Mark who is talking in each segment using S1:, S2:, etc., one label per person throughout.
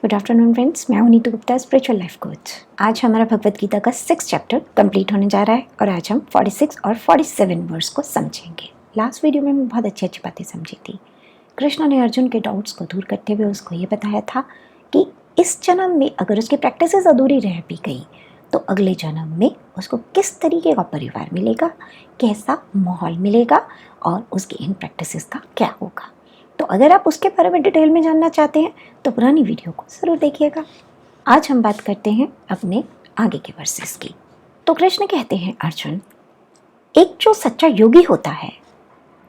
S1: Good afternoon friends, मैं हूं Neetu Gupta, spiritual life coach. आज हमारा भगवत गीता का 6 चैप्टर कंप्लीट होने जा रहा है और आज हम 46 और 47 वर्स को समझेंगे। लास्ट वीडियो में बहुत अच्छी अच्छी बातें समझी थी। कृष्ण ने अर्जुन के डाउट्स को दूर करते हुए उसको ये बताया था कि इस जन्म में अगर उसकी प्रैक्टिसेस अधूरी रह भी गई तो अगले जन्म में उसको किस तरीके का परिवार मिलेगा, कैसा माहौल मिलेगा और उसकी इन प्रैक्टिसेस का क्या होगा। तो अगर आप उसके बारे में डिटेल में जानना चाहते हैं तो पुरानी वीडियो को ज़रूर देखिएगा। आज हम बात करते हैं अपने आगे के वर्सेस की। तो कृष्ण कहते हैं, अर्जुन, एक जो सच्चा योगी होता है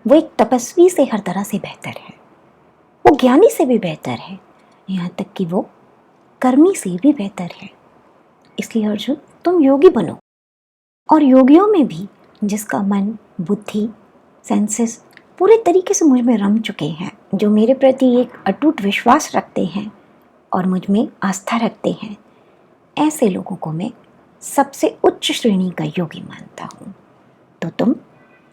S1: वो एक तपस्वी से हर तरह से बेहतर है, वो ज्ञानी से भी बेहतर है, यहाँ तक कि वो कर्मी से भी बेहतर है। इसलिए अर्जुन, तुम योगी बनो। और योगियों में भी जिसका मन, बुद्धि, सेंसेस पूरे तरीके से मुझ में रम चुके हैं, जो मेरे प्रति एक अटूट विश्वास रखते हैं और मुझ में आस्था रखते हैं, ऐसे लोगों को मैं सबसे उच्च श्रेणी का योगी मानता हूँ। तो तुम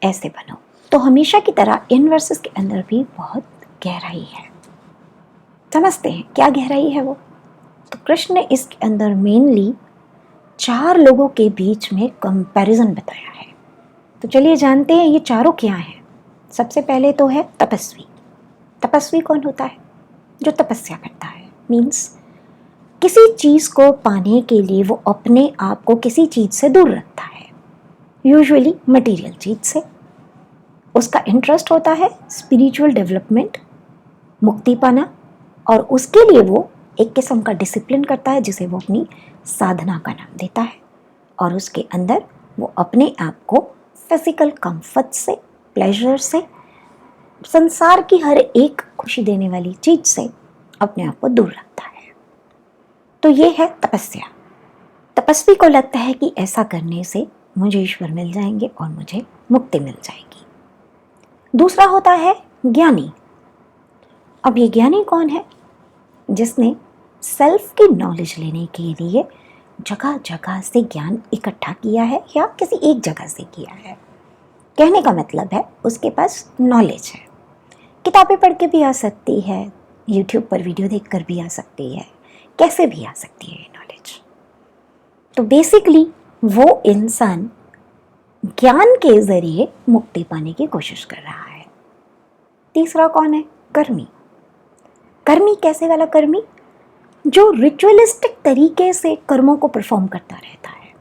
S1: ऐसे बनो। तो हमेशा की तरह इन वर्सेस के अंदर भी बहुत गहराई है। समझते हैं क्या गहराई है वो। तो कृष्ण ने इसके अंदर मेनली 4 लोगों के बीच में कंपैरिजन बताया है। तो चलिए जानते हैं ये चारों क्या हैं। सबसे पहले तो है तपस्वी। तपस्वी कौन होता है? जो तपस्या करता है। मीन्स किसी चीज़ को पाने के लिए वो अपने आप को किसी चीज़ से दूर रखता है, यूजुअली मटेरियल चीज़ से। उसका इंटरेस्ट होता है स्पिरिचुअल डेवलपमेंट, मुक्ति पाना, और उसके लिए वो एक किस्म का डिसिप्लिन करता है जिसे वो अपनी साधना का नाम देता है। और उसके अंदर वो अपने आप को फिजिकल कंफर्ट से, प्लेजर से, संसार की हर एक खुशी देने वाली चीज से अपने आप को दूर रखता है। तो ये है तपस्या। तपस्वी को लगता है कि ऐसा करने से मुझे ईश्वर मिल जाएंगे और मुझे मुक्ति मिल जाएगी। दूसरा होता है ज्ञानी। अब ये ज्ञानी कौन है? जिसने सेल्फ की नॉलेज लेने के लिए जगह जगह से ज्ञान इकट्ठा किया है या किसी एक जगह से किया है। कहने का मतलब है उसके पास नॉलेज है। किताबें पढ़ के भी आ सकती है, यूट्यूब पर वीडियो देखकर भी आ सकती है, कैसे भी आ सकती है नॉलेज। तो बेसिकली वो इंसान ज्ञान के जरिए मुक्ति पाने की कोशिश कर रहा है। तीसरा कौन है? कर्मी। कर्मी कैसे वाला कर्मी? जो रिचुअलिस्टिक तरीके से कर्मों को परफॉर्म करता रहता है।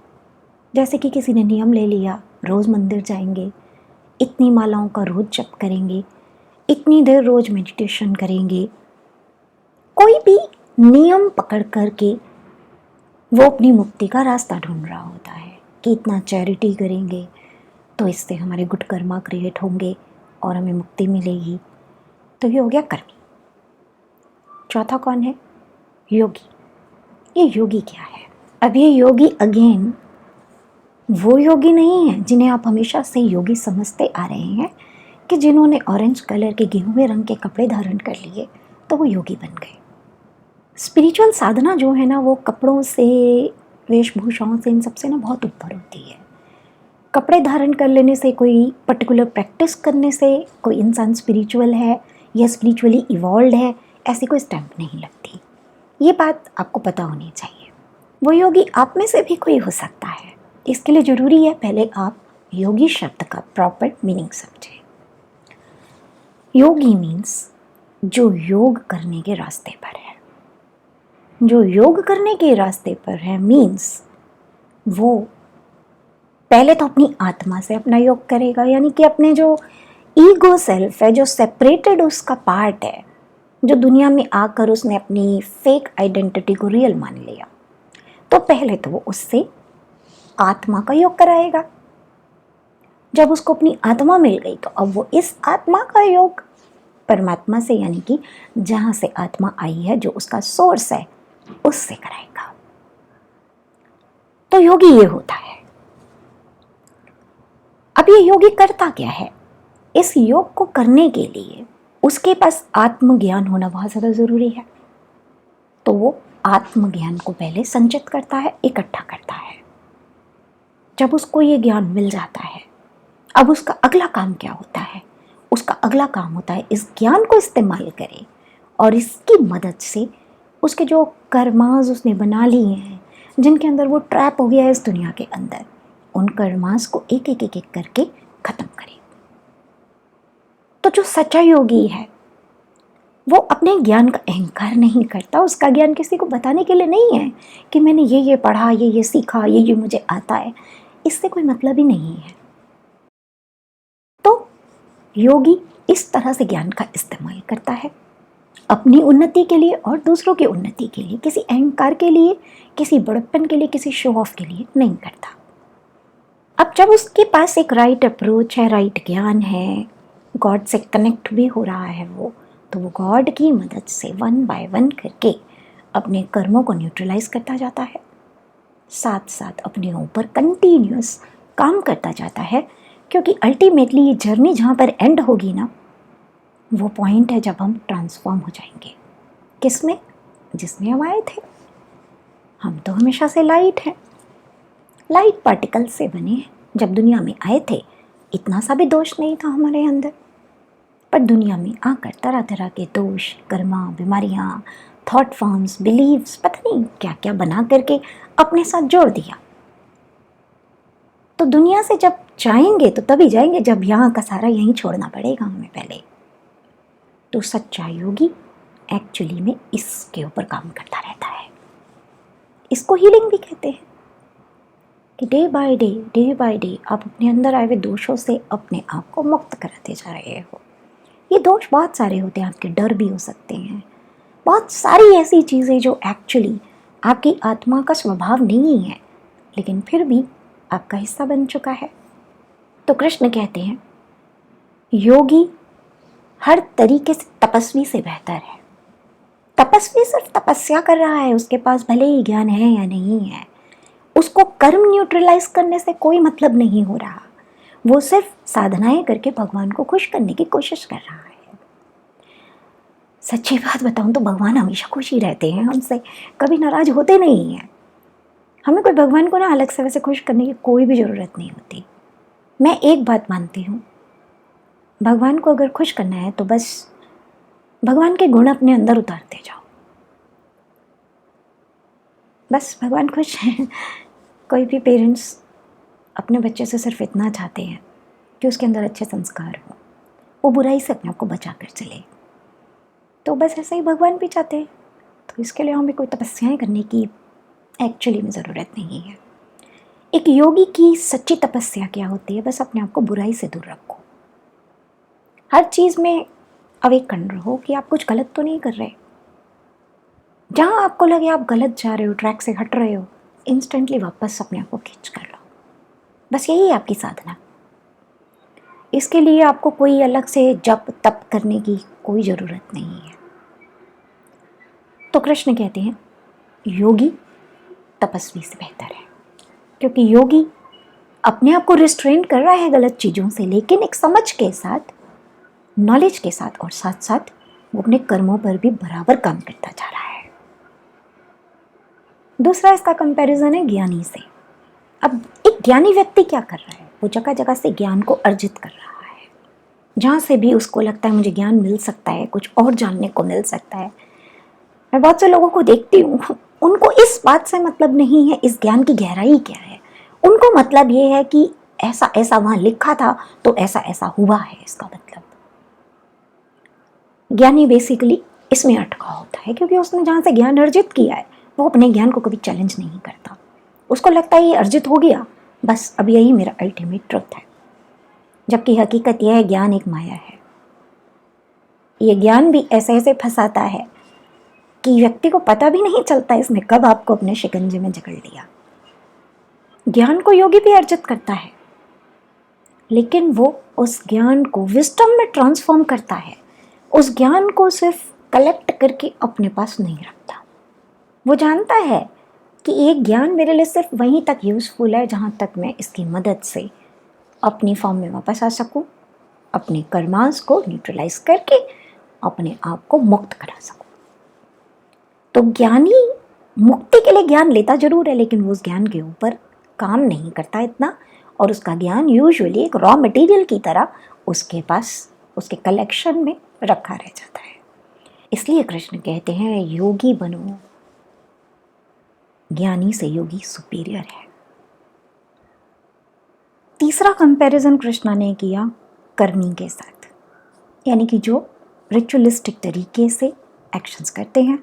S1: जैसे कि किसी ने नियम ले लिया, रोज मंदिर जाएंगे, इतनी मालाओं का रोज जप करेंगे, इतनी देर रोज मेडिटेशन करेंगे। कोई भी नियम पकड़ करके वो अपनी मुक्ति का रास्ता ढूंढ रहा होता है कि इतना चैरिटी करेंगे तो इससे हमारे गुड कर्मा क्रिएट होंगे और हमें मुक्ति मिलेगी। तो ये हो गया कर्मी। चौथा कौन है? योगी। ये योगी क्या है? अब ये योगी अगेन वो योगी नहीं है जिन्हें आप हमेशा से योगी समझते आ रहे हैं कि जिन्होंने ऑरेंज कलर के गेहूं रंग के कपड़े धारण कर लिए तो वो योगी बन गए। स्पिरिचुअल साधना जो है ना, वो कपड़ों से, वेशभूषाओं से, इन सबसे ना बहुत ऊपर होती है। कपड़े धारण कर लेने से, कोई पर्टिकुलर प्रैक्टिस करने से कोई इंसान स्पिरिचुअल है या स्पिरिचुअली इवॉल्व है, ऐसी कोई स्टैंप नहीं लगती। ये बात आपको पता होनी चाहिए। वो योगी आप में से भी कोई हो सकता है। इसके लिए ज़रूरी है पहले आप योगी शब्द का प्रॉपर मीनिंग समझें। योगी मीन्स जो योग करने के रास्ते पर है। जो योग करने के रास्ते पर है मीन्स वो पहले तो अपनी आत्मा से अपना योग करेगा, यानी कि अपने जो ईगो सेल्फ है, जो सेपरेटेड उसका पार्ट है, जो दुनिया में आकर उसने अपनी फेक आइडेंटिटी को रियल मान लिया, तो पहले तो वो उससे आत्मा का योग कराएगा। जब उसको अपनी आत्मा मिल गई तो अब वो इस आत्मा का योग परमात्मा से, यानी कि जहां से आत्मा आई है, जो उसका सोर्स है, उससे कराएगा। तो योगी ये होता है। अब ये योगी करता क्या है? इस योग को करने के लिए उसके पास आत्मज्ञान होना बहुत ज़्यादा ज़रूरी है। तो वो आत्मज्ञान को पहले संचित करता है, इकट्ठा करता है। जब उसको ये ज्ञान मिल जाता है, अब उसका अगला काम क्या होता है? उसका अगला काम होता है इस ज्ञान को इस्तेमाल करे और इसकी मदद से उसके जो कर्मास उसने बना लिए हैं, जिनके अंदर वो ट्रैप हो गया है इस दुनिया के अंदर, उन कर्मास को एक एक एक एक करके खत्म करे। तो जो सच्चा योगी है वो अपने ज्ञान का अहंकार नहीं करता। उसका ज्ञान किसी को बताने के लिए नहीं है कि मैंने ये पढ़ा, ये सीखा, ये मुझे आता है, इससे कोई मतलब ही नहीं है। तो योगी इस तरह से ज्ञान का इस्तेमाल करता है अपनी उन्नति के लिए और दूसरों की उन्नति के लिए, किसी अहंकार के लिए, किसी बड़प्पन के लिए, किसी शो ऑफ के लिए नहीं करता। अब जब उसके पास एक राइट अप्रोच है, राइट ज्ञान है, गॉड से कनेक्ट भी हो रहा है वो, तो वो गॉड की मदद से वन बाय वन करके अपने कर्मों को न्यूट्रलाइज करता जाता है, साथ साथ अपने ऊपर कंटिन्यूस काम करता जाता है। क्योंकि अल्टीमेटली ये जर्नी जहाँ पर एंड होगी ना, वो पॉइंट है जब हम ट्रांसफॉर्म हो जाएंगे। किसमें? जिसमें हम आए थे। हम तो हमेशा से लाइट हैं, लाइट पार्टिकल से बने हैं। जब दुनिया में आए थे इतना सा भी दोष नहीं था हमारे अंदर, पर दुनिया में आकर तरह तरह के दोष, कर्मा, बीमारियाँ, थॉट फॉर्म्स, बिलीव्स, पता नहीं क्या क्या बना करके अपने साथ जोड़ दिया। तो दुनिया से जब जाएंगे तो तभी जाएंगे जब यहाँ का सारा यहीं छोड़ना पड़ेगा हमें पहले। तो सच्चा योगी एक्चुअली में इसके ऊपर काम करता रहता है। इसको हीलिंग भी कहते हैं कि डे बाय डे आप अपने अंदर आए हुए दोषों से अपने आप को मुक्त कराते जा रहे हो। ये दोष बहुत सारे होते हैं, आपके डर भी हो सकते हैं, बहुत सारी ऐसी चीज़ें जो एक्चुअली आपकी आत्मा का स्वभाव नहीं है, लेकिन फिर भी आपका हिस्सा बन चुका है। तो कृष्ण कहते हैं योगी हर तरीके से तपस्वी से बेहतर है। तपस्वी सिर्फ तपस्या कर रहा है, उसके पास भले ही ज्ञान है या नहीं है, उसको कर्म न्यूट्रलाइज करने से कोई मतलब नहीं हो रहा। वो सिर्फ साधनाएं करके भगवान को खुश करने की कोशिश कर रहा है। सच्ची बात बताऊं तो भगवान हमेशा खुश ही रहते हैं हमसे, कभी नाराज होते नहीं हैं। हमें कोई भगवान को ना अलग से वैसे खुश करने की कोई भी ज़रूरत नहीं होती। मैं एक बात मानती हूँ, भगवान को अगर खुश करना है तो बस भगवान के गुण अपने अंदर उतारते जाओ, बस भगवान खुश हैं। कोई भी पेरेंट्स अपने बच्चे से सिर्फ इतना चाहते हैं कि उसके अंदर अच्छे संस्कार हो, वो बुराई से अपने आप को बचा कर चले। तो बस ऐसा ही भगवान भी चाहते हैं। तो इसके लिए हमें कोई तपस्याएं करने की एक्चुअली में ज़रूरत नहीं है। एक योगी की सच्ची तपस्या क्या होती है? बस अपने आप को बुराई से दूर रखो, हर चीज़ में अवेकन रहो कि आप कुछ गलत तो नहीं कर रहे। जहाँ आपको लगे आप गलत जा रहे हो, ट्रैक से हट रहे हो, इंस्टेंटली वापस अपने आप को खींच कर लो। बस यही है आपकी साधना। इसके लिए आपको कोई अलग से जप तप करने की कोई ज़रूरत नहीं है। तो कृष्ण कहते हैं योगी तपस्वी से बेहतर है, क्योंकि योगी अपने आप को रिस्ट्रेन कर रहा है गलत चीज़ों से, लेकिन एक समझ के साथ, नॉलेज के साथ, और साथ साथ वो अपने कर्मों पर भी बराबर काम करता जा रहा है। दूसरा इसका कंपैरिजन है ज्ञानी से। अब एक ज्ञानी व्यक्ति क्या कर रहा है? वो जगह जगह से ज्ञान को अर्जित कर रहा है, जहाँ से भी उसको लगता है मुझे ज्ञान मिल सकता है, कुछ और जानने को मिल सकता है। मैं बहुत से लोगों को देखती हूँ, उनको इस बात से मतलब नहीं है इस ज्ञान की गहराई क्या है, उनको मतलब ये है कि ऐसा ऐसा वहाँ लिखा था तो ऐसा ऐसा हुआ है। इसका मतलब ज्ञानी बेसिकली इसमें अटका होता है, क्योंकि उसने जहाँ से ज्ञान अर्जित किया है वो अपने ज्ञान को कभी चैलेंज नहीं करता। उसको लगता है ये अर्जित हो गया, बस अब यही मेरा अल्टीमेट ट्रुथ है। जबकि हकीकत यह है ज्ञान एक माया है। ये ज्ञान भी ऐसे ऐसे फंसाता है कि व्यक्ति को पता भी नहीं चलता इसने कब आपको अपने शिकंजे में जकड़ लिया। ज्ञान को योगी भी अर्जित करता है, लेकिन वो उस ज्ञान को विजडम में ट्रांसफॉर्म करता है। उस ज्ञान को सिर्फ कलेक्ट करके अपने पास नहीं रखता। वो जानता है कि एक ज्ञान मेरे लिए सिर्फ वहीं तक यूज़फुल है जहाँ तक मैं इसकी मदद से अपनी फॉर्म में वापस आ सकूं, अपने कर्मांश को न्यूट्रलाइज करके अपने आप को मुक्त करा सकूं। तो ज्ञानी मुक्ति के लिए ज्ञान लेता जरूर है, लेकिन वो उस ज्ञान के ऊपर काम नहीं करता इतना, और उसका ज्ञान यूजुअली एक रॉ मटेरियल की तरह उसके पास, उसके कलेक्शन में रखा रह जाता है। इसलिए कृष्ण कहते हैं योगी बनो, ज्ञानी से योगी सुपीरियर है। तीसरा कंपैरिजन कृष्णा ने किया कर्मी के साथ, यानी कि जो रिचुअलिस्टिक तरीके से एक्शंस करते हैं।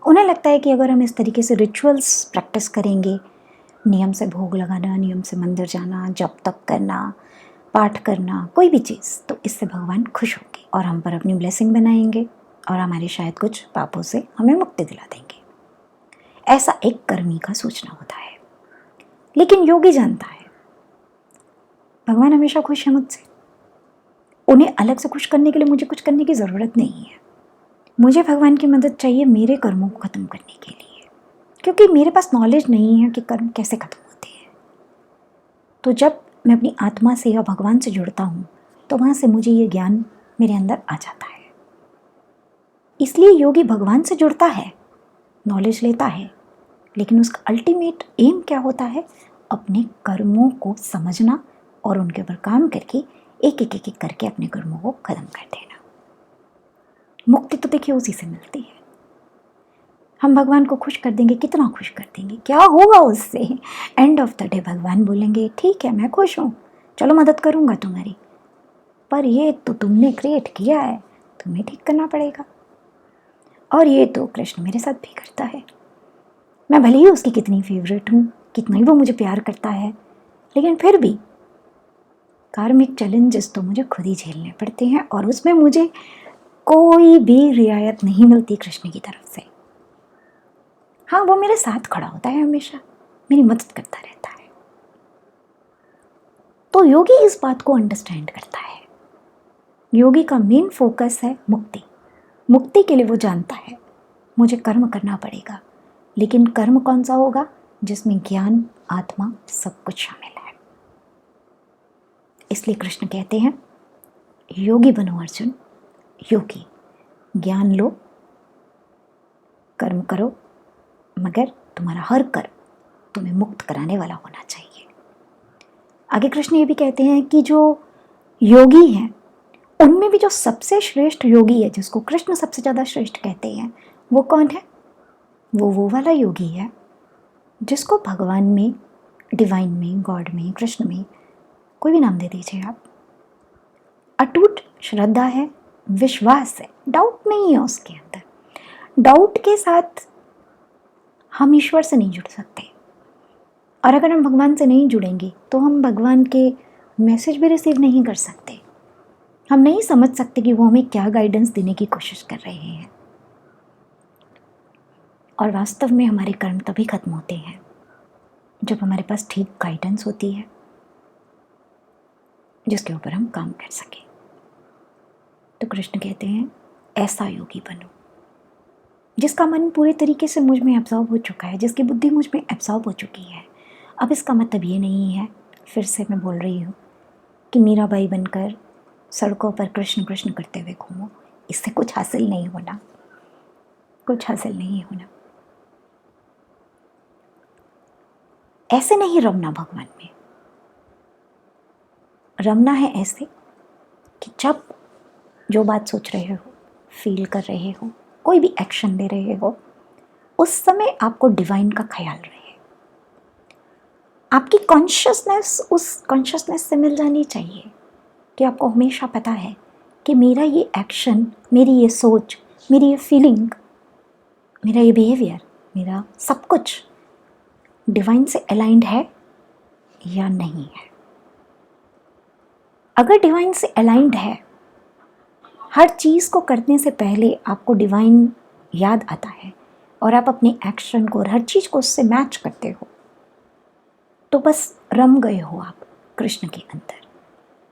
S1: उन्हें लगता है कि अगर हम इस तरीके से रिचुअल्स प्रैक्टिस करेंगे, नियम से भोग लगाना, नियम से मंदिर जाना, जप तप करना, पाठ करना, कोई भी चीज़, तो इससे भगवान खुश होंगे और हम पर अपनी ब्लेसिंग बनाएंगे और हमारे शायद कुछ पापों से हमें मुक्ति दिला देंगे। ऐसा एक कर्मी का सोचना होता है। लेकिन योगी जानता है भगवान हमेशा खुश है मुझसे, उन्हें अलग से खुश करने के लिए मुझे कुछ करने की ज़रूरत नहीं है। मुझे भगवान की मदद चाहिए मेरे कर्मों को ख़त्म करने के लिए, क्योंकि मेरे पास नॉलेज नहीं है कि कर्म कैसे ख़त्म होते हैं। तो जब मैं अपनी आत्मा से या भगवान से जुड़ता हूँ तो वहाँ से मुझे ये ज्ञान मेरे अंदर आ जाता है। इसलिए योगी भगवान से जुड़ता है, नॉलेज लेता है, लेकिन उसका अल्टीमेट एम क्या होता है? अपने कर्मों को समझना और उनके ऊपर काम करके एक एक एक एक करके अपने कर्मों को खत्म कर देना। मुक्ति तो देखिए उसी से मिलती है। हम भगवान को खुश कर देंगे, कितना खुश कर देंगे, क्या होगा उससे? एंड ऑफ द डे भगवान बोलेंगे ठीक है मैं खुश हूँ, चलो मदद करूँगा तुम्हारी, पर ये तो तुमने क्रिएट किया है, तुम्हें ठीक करना पड़ेगा। और ये तो कृष्ण मेरे साथ भी करता है। मैं भले ही उसकी कितनी फेवरेट हूँ, कितना ही वो मुझे प्यार करता है, लेकिन फिर भी कार्मिक चैलेंजेस तो मुझे खुद ही झेलने पड़ते हैं और उसमें मुझे कोई भी रियायत नहीं मिलती कृष्ण की तरफ से। हाँ, वो मेरे साथ खड़ा होता है, हमेशा मेरी मदद करता रहता है। तो योगी इस बात को अंडरस्टैंड करता है। योगी का मेन फोकस है मुक्ति। मुक्ति के लिए वो जानता है मुझे कर्म करना पड़ेगा, लेकिन कर्म कौन सा होगा? जिसमें ज्ञान, आत्मा सब कुछ शामिल है। इसलिए कृष्ण कहते हैं योगी बनो अर्जुन, योगी ज्ञान लो, कर्म करो, मगर तुम्हारा हर कर्म तुम्हें मुक्त कराने वाला होना चाहिए। आगे कृष्ण ये भी कहते हैं कि जो योगी हैं उनमें भी जो सबसे श्रेष्ठ योगी है, जिसको कृष्ण सबसे ज़्यादा श्रेष्ठ कहते हैं, वो कौन है? वो वाला योगी है जिसको भगवान में, डिवाइन में, गॉड में, कृष्ण में, कोई भी नाम दे दीजिए आप, अटूट श्रद्धा है, विश्वास है, डाउट नहीं है उसके अंदर। डाउट के साथ हम ईश्वर से नहीं जुड़ सकते, और अगर हम भगवान से नहीं जुड़ेंगे तो हम भगवान के मैसेज भी रिसीव नहीं कर सकते। हम नहीं समझ सकते कि वो हमें क्या गाइडेंस देने की कोशिश कर रहे हैं। और वास्तव में हमारे कर्म तभी खत्म होते हैं जब हमारे पास ठीक गाइडेंस होती है जिसके ऊपर हम काम कर सकें। तो कृष्ण कहते हैं ऐसा योगी बनो जिसका मन पूरे तरीके से मुझ में एब्जॉर्ब हो चुका है, जिसकी बुद्धि मुझ में एब्जॉर्ब हो चुकी है। अब इसका मतलब ये नहीं है, फिर से मैं बोल रही हूँ, कि मीराबाई बनकर सड़कों पर कृष्ण कृष्ण करते हुए घूमो। इससे कुछ हासिल नहीं होना, कुछ हासिल नहीं होना। ऐसे नहीं रमना भगवान में। रमना है ऐसे कि जब जो बात सोच रहे हो, फील कर रहे हो, कोई भी एक्शन ले रहे हो, उस समय आपको डिवाइन का ख्याल रहे। आपकी कॉन्शियसनेस उस कॉन्शियसनेस से मिल जानी चाहिए कि आपको हमेशा पता है कि मेरा ये एक्शन, मेरी ये सोच, मेरी ये फीलिंग, मेरा ये बिहेवियर, मेरा सब कुछ डिवाइन से अलाइंड है या नहीं है। अगर डिवाइन से अलाइंड है, हर चीज़ को करने से पहले आपको डिवाइन याद आता है और आप अपने एक्शन को और हर चीज़ को उससे मैच करते हो, तो बस रम गए हो आप कृष्ण के अंदर।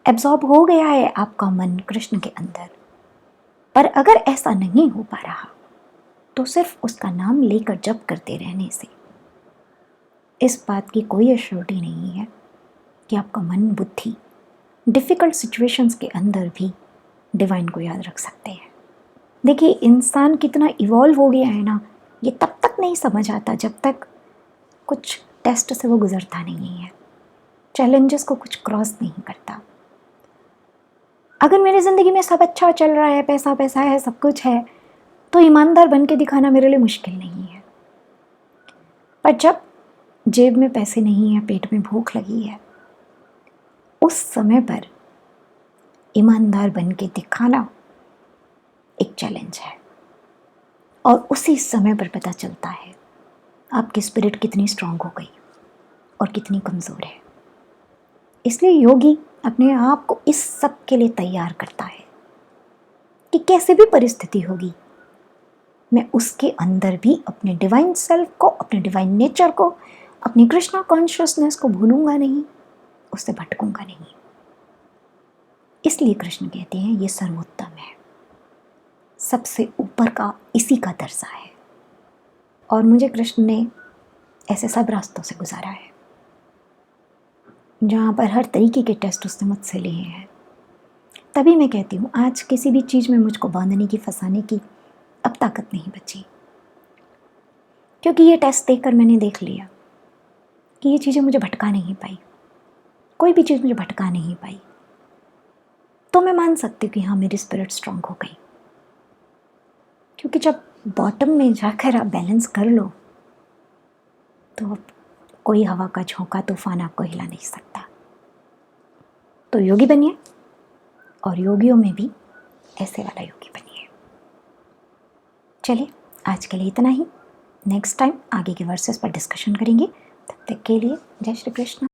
S1: एब्जॉर्ब हो गया है आपका मन कृष्ण के अंदर। पर अगर ऐसा नहीं हो पा रहा तो सिर्फ उसका नाम लेकर जप करते रहने से इस बात की कोई एश्योरिटी नहीं है कि आपका मन, बुद्धि डिफ़िकल्ट सिचुएशंस के अंदर भी डिवाइन को याद रख सकते हैं। देखिए, इंसान कितना इवॉल्व हो गया है ना, ये तब तक नहीं समझ आता जब तक कुछ टेस्ट से वो गुजरता नहीं है, चैलेंजेस को कुछ क्रॉस नहीं करता। अगर मेरी ज़िंदगी में सब अच्छा चल रहा है, पैसा पैसा है, सब कुछ है, तो ईमानदार बन के दिखाना मेरे लिए मुश्किल नहीं है। पर जब जेब में पैसे नहीं है, पेट में भूख लगी है, उस समय पर ईमानदार बन के दिखाना एक चैलेंज है। और उसी समय पर पता चलता है आपकी स्पिरिट कितनी स्ट्रांग हो गई और कितनी कमज़ोर है। इसलिए योगी अपने आप को इस सब के लिए तैयार करता है कि कैसे भी परिस्थिति होगी, मैं उसके अंदर भी अपने डिवाइन सेल्फ को, अपने डिवाइन नेचर को, अपनी कृष्णा कॉन्शियसनेस को भूलूंगा नहीं, उससे भटकूंगा नहीं। इसलिए कृष्ण कहते हैं ये सर्वोत्तम है, सबसे ऊपर का इसी का दर्जा है। और मुझे कृष्ण ने ऐसे सब रास्तों से गुजारा है जहाँ पर हर तरीके के टेस्ट उसने मुझसे लिए हैं। तभी मैं कहती हूँ आज किसी भी चीज़ में मुझको बांधने की, फंसाने की अब ताकत नहीं बची, क्योंकि ये टेस्ट देखकर मैंने देख लिया कि ये चीज़ें मुझे भटका नहीं पाई, कोई भी चीज़ मुझे भटका नहीं पाई। तो मैं मान सकती हूँ कि हाँ मेरी स्पिरिट स्ट्रांग हो गई, क्योंकि जब बॉटम में जाकर आप बैलेंस कर लो तो कोई हवा का झोंका, तूफान आपको हिला नहीं सकता। तो योगी बनिए, और योगियों में भी ऐसे वाला योगी बनिए। चलिए आज के लिए इतना ही। नेक्स्ट टाइम आगे के वर्सेस पर डिस्कशन करेंगे। तब तक के लिए जय श्री कृष्ण।